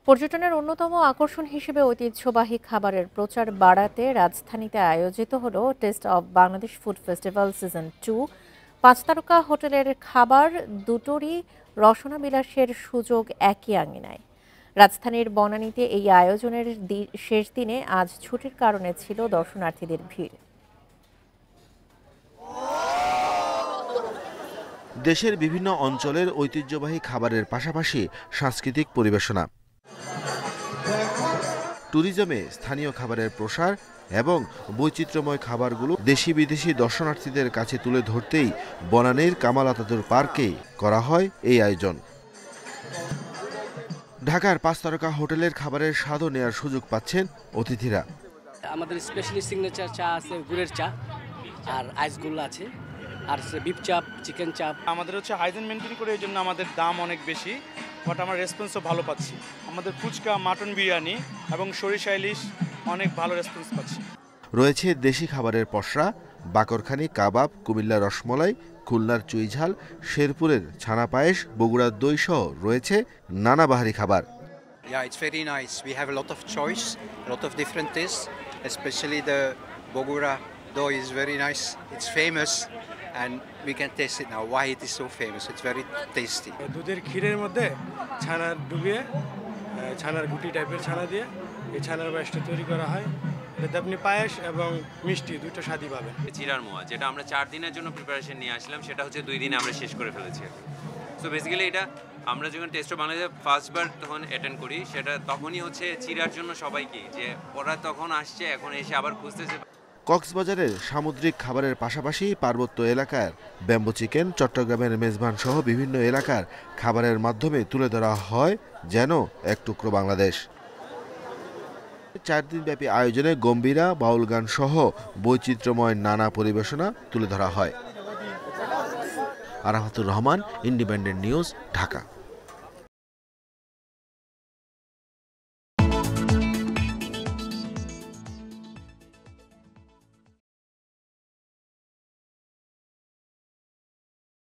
পর্যটনের অন্যতম আকর্ষণ হিসেবে ঐতিহ্যবাহী খাবারের প্রচার বাড়াতে রাজধানীতে আয়োজিত হলো test of Bangladesh food festival season 2। 5 তারকা হোটেলের খাবার দুটোরই রসনা বিলাসের সুযোগ একই আঙিনায়। রাজধানীর বনানীতে এই আয়োজনের শেষ দিনে আজ ছুটির কারণে ছিল দর্শনার্থীদের ভিড়। দেশের বিভিন্ন অঞ্চলের ঐতিহ্যবাহী খাবারের পাশাপাশি সাংস্কৃতিক পরিবেশনা, ট্যুরিজমে স্থানীয় খাবারের প্রসার এবং বৈচিত্র্যময় খাবারগুলো দেশি বিদেশি দর্শনার্থীদের কাছে তুলে ধরতেই বনানীর কামাল আতাতুর পার্কে করা হয় এই আয়োজন। ঢাকার 5 তারকা হোটেলের খাবারের স্বাদও নেয়ার সুযোগ পাচ্ছেন অতিথিরা। আমাদের স্পেশালি সিগনেচার চা আছে, গুড়ের চা, আর আইসগুল্লা আছে, আর বিফ চাপ, চিকেন চাপ। আমাদের হাইজিন মেনটেন করে, এই জন্য আমাদের দাম অনেক বেশি, বাট আমরা রেসপন্সও ভালো পাচ্ছি। আমাদের ফুচকা, মাটন বিরিয়ানি এবং সরিষা ইলিশ অনেক ভালো রেসপন্স পাচ্ছি। রয়েছে দেশি খাবারের পসরা, বাকরখানি কাবাব, কুমিল্লার রসমলাই, খুলনার চুইঝাল, শেরপুরের ছানা পায়েস, বগুড়ার দই সহ রয়েছে নানা বাহারি খাবার। Yeah, it's very nice. We have a lot of choice, a lot of different tastes, especially the Bogura dough is very nice. It's famous and we can taste it now. Why it is so famous? It's very tasty. দুধের ক্ষীরের মধ্যে ছানা ডুবিয়ে, ছানার গুটি টাইপের ছানা দিয়ে এই ছানার পায়েসটা তৈরি করা হয়। এতে আপনি পায়েস এবং মিষ্টি দুটো স্বাদই পাবেন। চিরার মোয়া, যেটা আমরা 4 দিনের জন্য প্রিপারেশন নিয়ে আসলাম, সেটা 2 দিনে আমরা শেষ করে ফেলেছি। সো বেসিক্যালি এটা আমরা যখন টেস্ট অফ বাংলাদেশে ফার্স্টবার তখন অ্যাটেন্ড করি, সেটা তখনই চিরার জন্য সবাইকে, যে ওরা তখন আসছে, এখন এসে আবার খুঁজতেছে। কক্সবাজারের সামুদ্রিক খাবারের পাশাপাশি পার্বত্য এলাকার ব্যাম্বো চিকেন, চট্টগ্রামের মেজবান সহ বিভিন্ন এলাকার খাবারের মাধ্যমে তুলে ধরা হয় যেন এক টুকরো বাংলাদেশ। 4 দিনব্যাপী আয়োজনে গম্ভীরা, বাউল গান সহ বৈচিত্র্যময় নানা পরিবেশনা তুলে ধরা হয়। Arafatur Rahman, independent news, Dhaka.